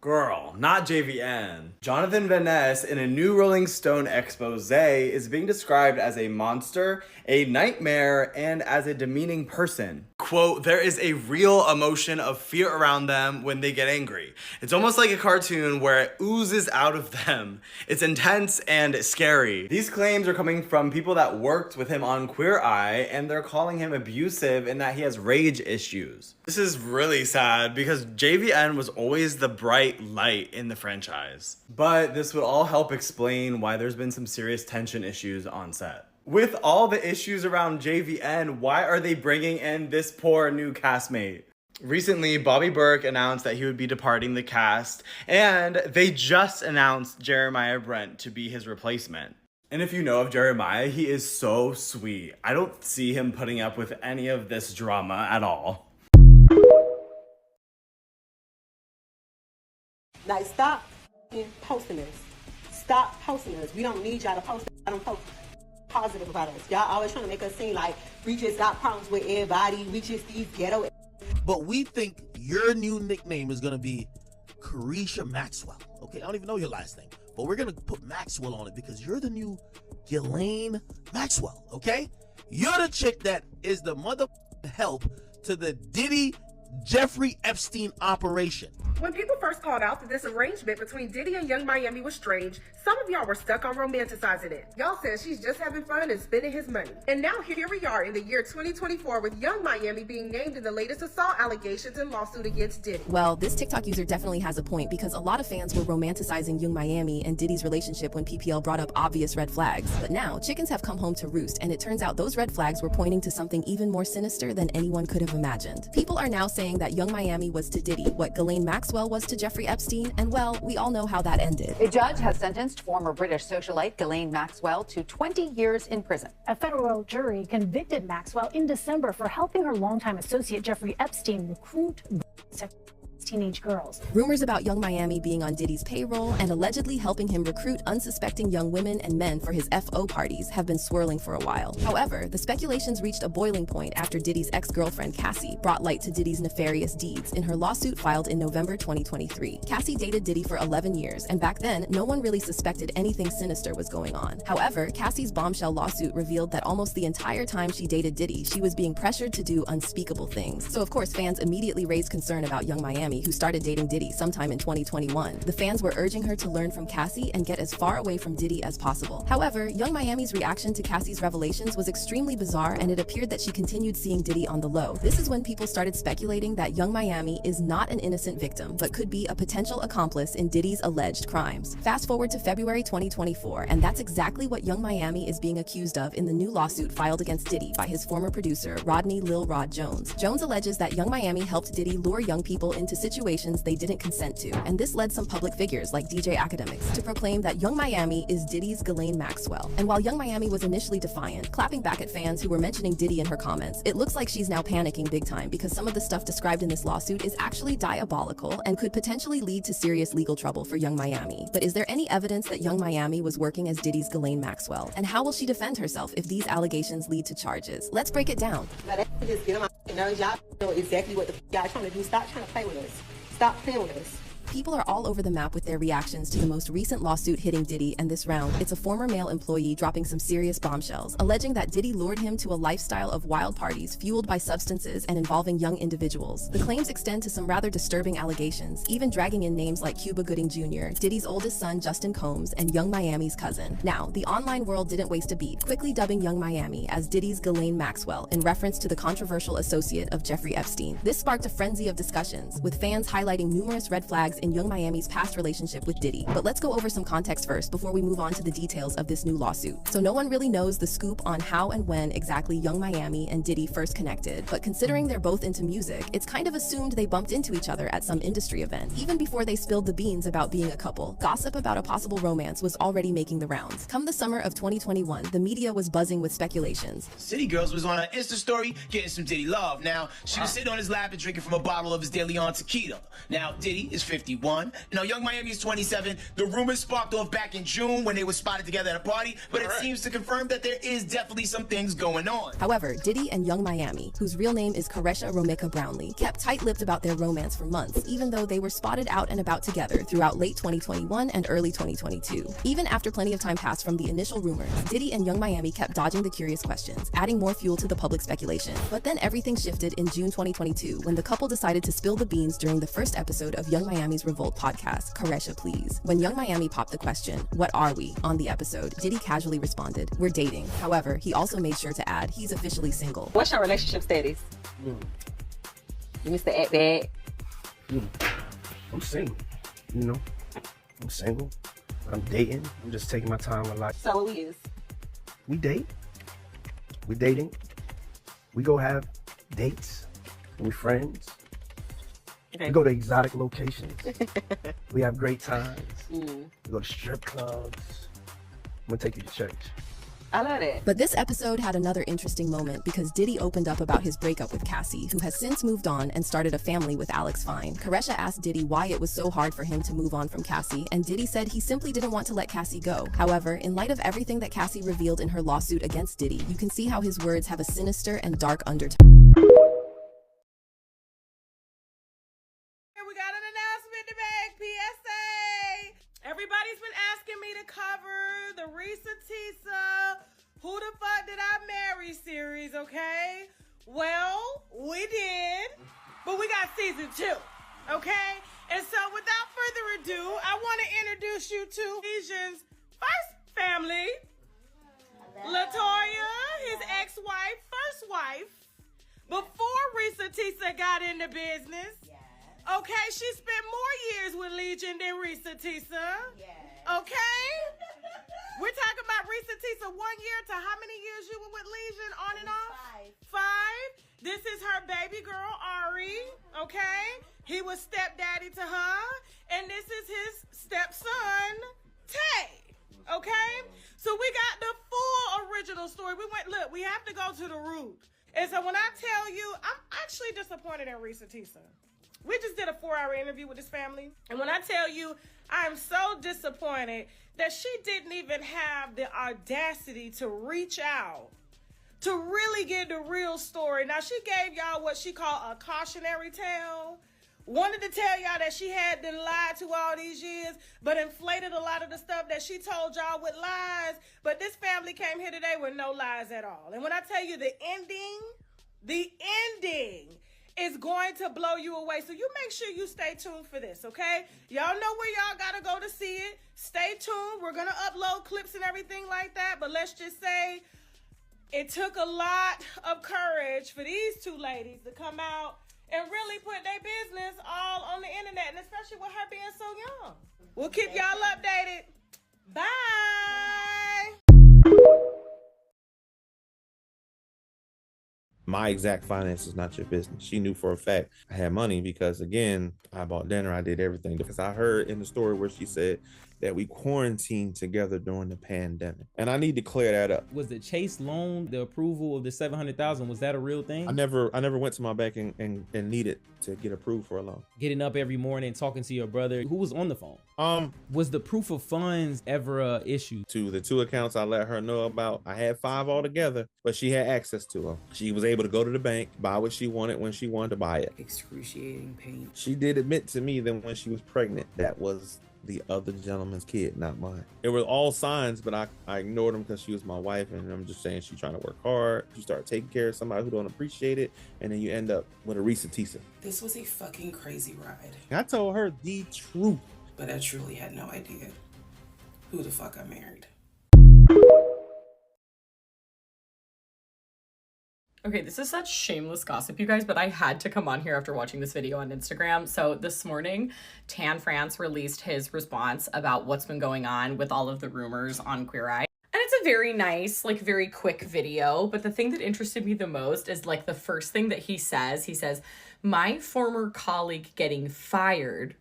Girl, not JVN. Jonathan Van Ness, in a new Rolling Stone expose, is being described as a monster, a nightmare, and as a demeaning person. Quote, there is a real emotion of fear around them when they get angry. It's almost like a cartoon where it oozes out of them. It's intense and scary. These claims are coming from people that worked with him on Queer Eye, and they're calling him abusive and that he has rage issues. This is really sad because JVN was always the bright light in the franchise. But this would all help explain why there's been some serious tension issues on set. With all the issues around JVN, why are they bringing in this poor new castmate? Recently, Bobby Burke announced that he would be departing the cast, and they just announced Jeremiah Brent to be his replacement. And if you know of Jeremiah, he is so sweet. I don't see him putting up with any of this drama at all. Like, stop posting us. Stop posting us. We don't need y'all to post us. I don't post positive about us. Y'all always trying to make us seem like we just got problems with everybody. We just these ghetto. But we think your new nickname is going to be Carisha Maxwell. Okay, I don't even know your last name, but we're going to put Maxwell on it because you're the new Ghislaine Maxwell, okay? You're the chick that is the mother help to the Diddy Jeffrey Epstein operation. When people first called out that this arrangement between Diddy and Young Miami was strange, some of y'all were stuck on romanticizing it. Y'all said she's just having fun and spending his money. And now here we are in the year 2024 with Young Miami being named in the latest assault allegations and lawsuit against Diddy. Well, this TikTok user definitely has a point because a lot of fans were romanticizing Young Miami and Diddy's relationship when PPL brought up obvious red flags. But now, chickens have come home to roost, and it turns out those red flags were pointing to something even more sinister than anyone could have imagined. People are now saying that Young Miami was to Diddy what Ghislaine Maxwell was to Jeffrey Epstein, and well, we all know how that ended. A judge has sentenced former British socialite Ghislaine Maxwell to 20 years in prison. A federal jury convicted Maxwell in December for helping her longtime associate Jeffrey Epstein recruit teenage girls. Rumors about Young Miami being on Diddy's payroll and allegedly helping him recruit unsuspecting young women and men for his FO parties have been swirling for a while. However, the speculations reached a boiling point after Diddy's ex-girlfriend Cassie brought light to Diddy's nefarious deeds in her lawsuit filed in November 2023. Cassie dated Diddy for 11 years, and back then, no one really suspected anything sinister was going on. However, Cassie's bombshell lawsuit revealed that almost the entire time she dated Diddy, she was being pressured to do unspeakable things. So of course, fans immediately raised concern about Young Miami, who started dating Diddy sometime in 2021. The fans were urging her to learn from Cassie and get as far away from Diddy as possible. However, Young Miami's reaction to Cassie's revelations was extremely bizarre, and it appeared that she continued seeing Diddy on the low. This is when people started speculating that Young Miami is not an innocent victim, but could be a potential accomplice in Diddy's alleged crimes. Fast forward to February 2024, and that's exactly what Young Miami is being accused of in the new lawsuit filed against Diddy by his former producer, Rodney Lil Rod Jones. Jones alleges that Young Miami helped Diddy lure young people into situations they didn't consent to, and this led some public figures like DJ Academics to proclaim that Young Miami is Diddy's Ghislaine Maxwell. And while Young Miami was initially defiant, clapping back at fans who were mentioning Diddy in her comments, it looks like she's now panicking big time because some of the stuff described in this lawsuit is actually diabolical and could potentially lead to serious legal trouble for Young Miami. But is there any evidence that Young Miami was working as Diddy's Ghislaine Maxwell? And how will she defend herself if these allegations lead to charges? Let's break it down. Just get on my nerves. Y'all know exactly what the y'all trying to do. Stop trying to play with us. Stop playing with us. People are all over the map with their reactions to the most recent lawsuit hitting Diddy, and this round, it's a former male employee dropping some serious bombshells, alleging that Diddy lured him to a lifestyle of wild parties fueled by substances and involving young individuals. The claims extend to some rather disturbing allegations, even dragging in names like Cuba Gooding Jr., Diddy's oldest son Justin Combs, and Young Miami's cousin. Now, the online world didn't waste a beat, quickly dubbing Young Miami as Diddy's Ghislaine Maxwell in reference to the controversial associate of Jeffrey Epstein. This sparked a frenzy of discussions, with fans highlighting numerous red flags in Young Miami's past relationship with Diddy. But let's go over some context first before we move on to the details of this new lawsuit. So no one really knows the scoop on how and when exactly Young Miami and Diddy first connected, but considering they're both into music, it's kind of assumed they bumped into each other at some industry event. Even before they spilled the beans about being a couple, gossip about a possible romance was already making the rounds. Come the summer of 2021, the media was buzzing with speculations. City Girls was on her Insta story getting some Diddy love. Now, she was sitting on his lap and drinking from a bottle of his De Leon tequila. Now, Diddy is 50 51. No, Young Miami is 27. The rumors sparked off back in June when they were spotted together at a party, but it seems to confirm that there is definitely some things going on. However, Diddy and Young Miami, whose real name is Karesha Romeka Brownlee, kept tight-lipped about their romance for months, even though they were spotted out and about together throughout late 2021 and early 2022. Even after plenty of time passed from the initial rumors, Diddy and Young Miami kept dodging the curious questions, adding more fuel to the public speculation. But then everything shifted in June 2022 when the couple decided to spill the beans during the first episode of Young Miami's Revolt podcast, Karesha Please. When Young Miami popped the question, "What are we?" on the episode, Diddy casually responded, "We're dating." However, he also made sure to add he's officially single. What's your relationship status? You Mr. Act Bad? I'm single, you know. I'm single. I'm dating. I'm just taking my time with life. So we is. We date. We dating. We go have dates. We friends. Okay. We go to exotic locations. We have great times. Mm. We go to strip clubs. I'm gonna take you to church. I love that. But this episode had another interesting moment because Diddy opened up about his breakup with Cassie, who has since moved on and started a family with Alex Fine. Karesha asked Diddy why it was so hard for him to move on from Cassie, and Diddy said he simply didn't want to let Cassie go. However, in light of everything that Cassie revealed in her lawsuit against Diddy, you can see how his words have a sinister and dark undertone. We got an announcement to make. PSA. Everybody's been asking me to cover the Risa Tisa Who the Fuck Did I Marry series, okay? Well, we did, but we got season 2, okay? And so without further ado, I want to introduce you to Asian's first family. Latoya, his ex-wife, first wife, before Risa Tisa got into business. Okay, she spent more years with Legion than Risa Tisa. Okay? We're talking about Risa Tisa 1 year to how many years you were with Legion on and off? 5. This is her baby girl, Ari. Okay? He was stepdaddy to her. And this is his stepson, Tay. Okay? So we got the full original story. Look, we have to go to the root. And so when I tell you, I'm actually disappointed in Risa Tisa. We just did a 4-hour interview with this family. And when I tell you, I'm so disappointed that she didn't even have the audacity to reach out to really get the real story. Now, she gave y'all what she called a cautionary tale. Wanted to tell y'all that she had been lied to all these years, but inflated a lot of the stuff that she told y'all with lies. But this family came here today with no lies at all. And when I tell you the ending is going to blow you away. So you make sure you stay tuned for this, okay? Y'all know where y'all gotta go to see it. Stay tuned. We're gonna upload clips and everything like that. But let's just say it took a lot of courage for these two ladies to come out and really put their business all on the internet, and especially with her being so young. We'll keep y'all updated. Bye. My exact finance is not your business. She knew for a fact I had money because, again, I bought dinner, I did everything. Because I heard in the story where she said that we quarantined together during the pandemic. And I need to clear that up. Was the Chase loan, the approval of the $700,000, was that a real thing? I never went to my bank and needed to get approved for a loan. Getting up every morning, talking to your brother, who was on the phone? Was the proof of funds ever a issue? To the 2 accounts I let her know about, I had 5 altogether, but she had access to them. She was able to go to the bank, buy what she wanted when she wanted to buy it. Excruciating pain. She did admit to me that when she was pregnant, that was the other gentleman's kid, not mine. It were all signs, but I ignored them because she was my wife, and I'm just saying she's trying to work hard. You start taking care of somebody who don't appreciate it, and then you end up with a Risa Tisa. This was a fucking crazy ride. I told her the truth. But I truly had no idea who the fuck I married. Okay, this is such shameless gossip, you guys, but I had to come on here after watching this video on Instagram. So this morning, Tan France released his response about what's been going on with all of the rumors on Queer Eye. And it's a very nice, like very quick video. But the thing that interested me the most is like the first thing that he says, my former colleague getting fired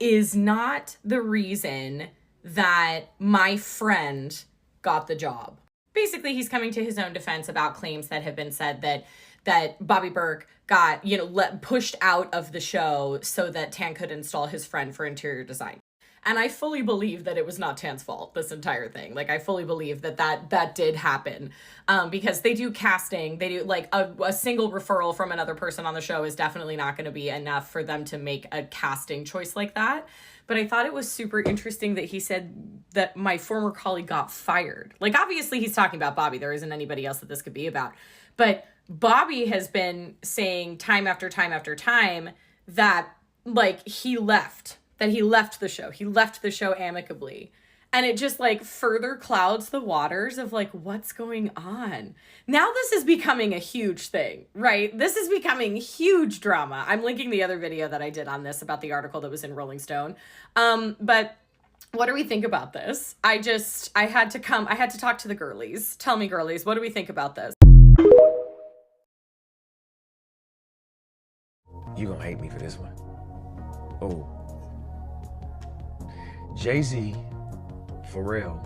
is not the reason that my friend got the job. Basically, he's coming to his own defense about claims that have been said that that Bobby Burke got, you know, pushed out of the show so that Tan could install his friend for interior design. And I fully believe that it was not Tan's fault, this entire thing. Like, I fully believe that did happen. Because they do casting, they do, like, a single referral from another person on the show is definitely not going to be enough for them to make a casting choice like that. But I thought it was super interesting that he said that my former colleague got fired. Like, obviously he's talking about Bobby. There isn't anybody else that this could be about. But Bobby has been saying time after time after time that, like, he left the show. He left the show amicably. And it just, like, further clouds the waters of, like, what's going on. Now this is becoming a huge thing, right? This is becoming huge drama. I'm linking the other video that I did on this about the article that was in Rolling Stone. But what do we think about this? I had to talk to the girlies. Tell me, girlies, what do we think about this? You gonna hate me for this one. Oh. Jay-Z, Pharrell,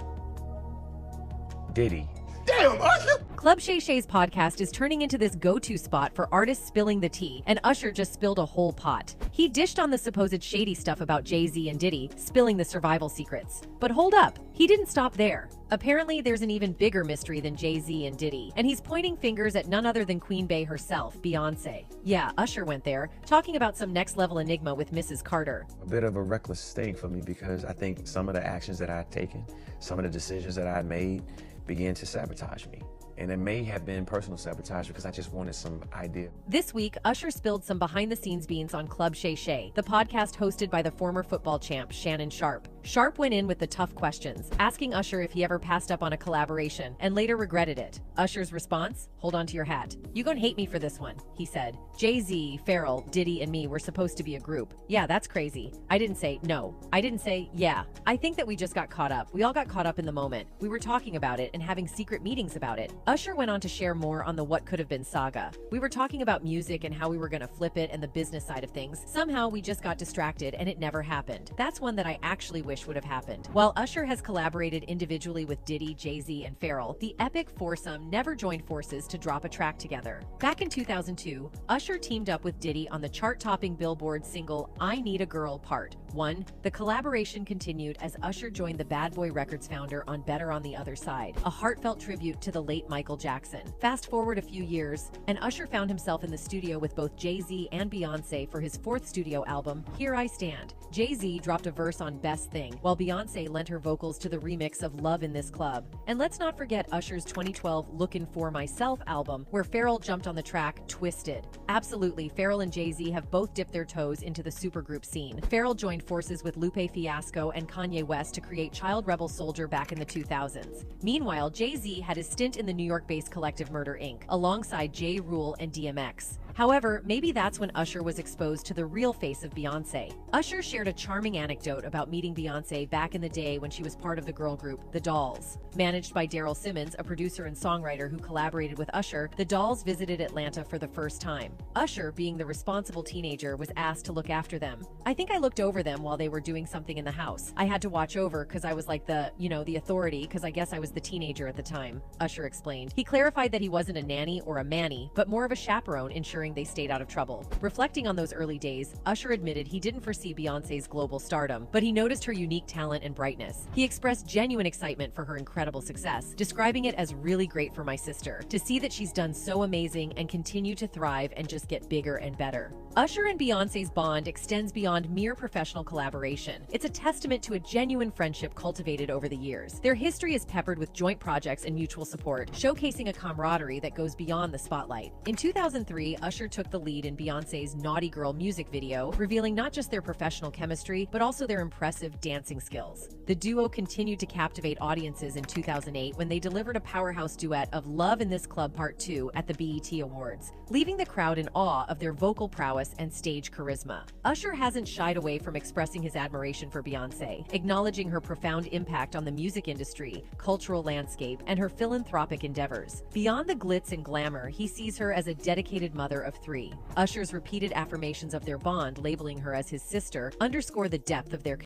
Diddy. Damn, Usher! Club Shay Shay's podcast is turning into this go-to spot for artists spilling the tea, and Usher just spilled a whole pot. He dished on the supposed shady stuff about Jay-Z and Diddy, spilling the survival secrets. But hold up, he didn't stop there. Apparently, there's an even bigger mystery than Jay-Z and Diddy, and he's pointing fingers at none other than Queen Bey herself, Beyonce. Yeah, Usher went there, talking about some next-level enigma with Mrs. Carter. A bit of a reckless thing for me because I think some of the actions that I'd taken, some of the decisions that I'd made began to sabotage me. And it may have been personal sabotage because I just wanted some idea. This week, Usher spilled some behind-the-scenes beans on Club Shay Shay, the podcast hosted by the former football champ, Shannon Sharpe. Sharpe went in with the tough questions, asking Usher if he ever passed up on a collaboration, and later regretted it. Usher's response? Hold on to your hat. You gonna hate me for this one, he said. Jay-Z, Pharrell, Diddy, and me were supposed to be a group. Yeah, that's crazy. I didn't say no. I didn't say yeah. I think that we just got caught up. We all got caught up in the moment. We were talking about it and having secret meetings about it. Usher went on to share more on the what could have been saga. We were talking about music and how we were gonna flip it and the business side of things. Somehow we just got distracted and it never happened. That's one that I actually wish would have happened. While Usher has collaborated individually with Diddy, Jay-Z, and Pharrell, the epic foursome never joined forces to drop a track together. Back in 2002, Usher teamed up with Diddy on the chart-topping Billboard single I Need a Girl Part 1. The collaboration continued as Usher joined the Bad Boy Records founder on Better on the Other Side, a heartfelt tribute to the late Michael Jackson. Fast forward a few years, and Usher found himself in the studio with both Jay-Z and Beyonce for his fourth studio album, Here I Stand. Jay-Z dropped a verse on Best Thing, while Beyonce lent her vocals to the remix of Love in This Club. And let's not forget Usher's 2012 Lookin' For Myself album, where Pharrell jumped on the track Twisted. Absolutely, Pharrell and Jay-Z have both dipped their toes into the supergroup scene. Pharrell joined forces with Lupe Fiasco and Kanye West to create Child Rebel Soldier back in the 2000s. Meanwhile, Jay-Z had his stint in the New York-based Collective Murder Inc., alongside J. Rule and DMX. However, maybe that's when Usher was exposed to the real face of Beyonce. Usher shared a charming anecdote about meeting Beyonce back in the day when she was part of the girl group, The Dolls. Managed by Daryl Simmons, a producer and songwriter who collaborated with Usher, The Dolls visited Atlanta for the first time. Usher, being the responsible teenager, was asked to look after them. I think I looked over them while they were doing something in the house. I had to watch over because I was like the authority because I guess I was the teenager at the time, Usher explained. He clarified that he wasn't a nanny or a manny, but more of a chaperone, ensuring they stayed out of trouble. Reflecting on those early days, Usher admitted he didn't foresee Beyonce's global stardom, but he noticed her unique talent and brightness. He expressed genuine excitement for her incredible success, describing it as really great for my sister, to see that she's done so amazing and continue to thrive and just get bigger and better. Usher and Beyonce's bond extends beyond mere professional collaboration. It's a testament to a genuine friendship cultivated over the years. Their history is peppered with joint projects and mutual support, showcasing a camaraderie that goes beyond the spotlight. In 2003, Usher took the lead in Beyonce's Naughty Girl music video, revealing not just their professional chemistry, but also their impressive dancing skills. The duo continued to captivate audiences in 2008 when they delivered a powerhouse duet of Love in This Club Part 2 at the BET Awards, leaving the crowd in awe of their vocal prowess and stage charisma. Usher hasn't shied away from expressing his admiration for Beyonce, acknowledging her profound impact on the music industry, cultural landscape, and her philanthropic endeavors. Beyond the glitz and glamour, he sees her as a dedicated mother of 3. Usher's repeated affirmations of their bond, labeling her as his sister, underscore the depth of their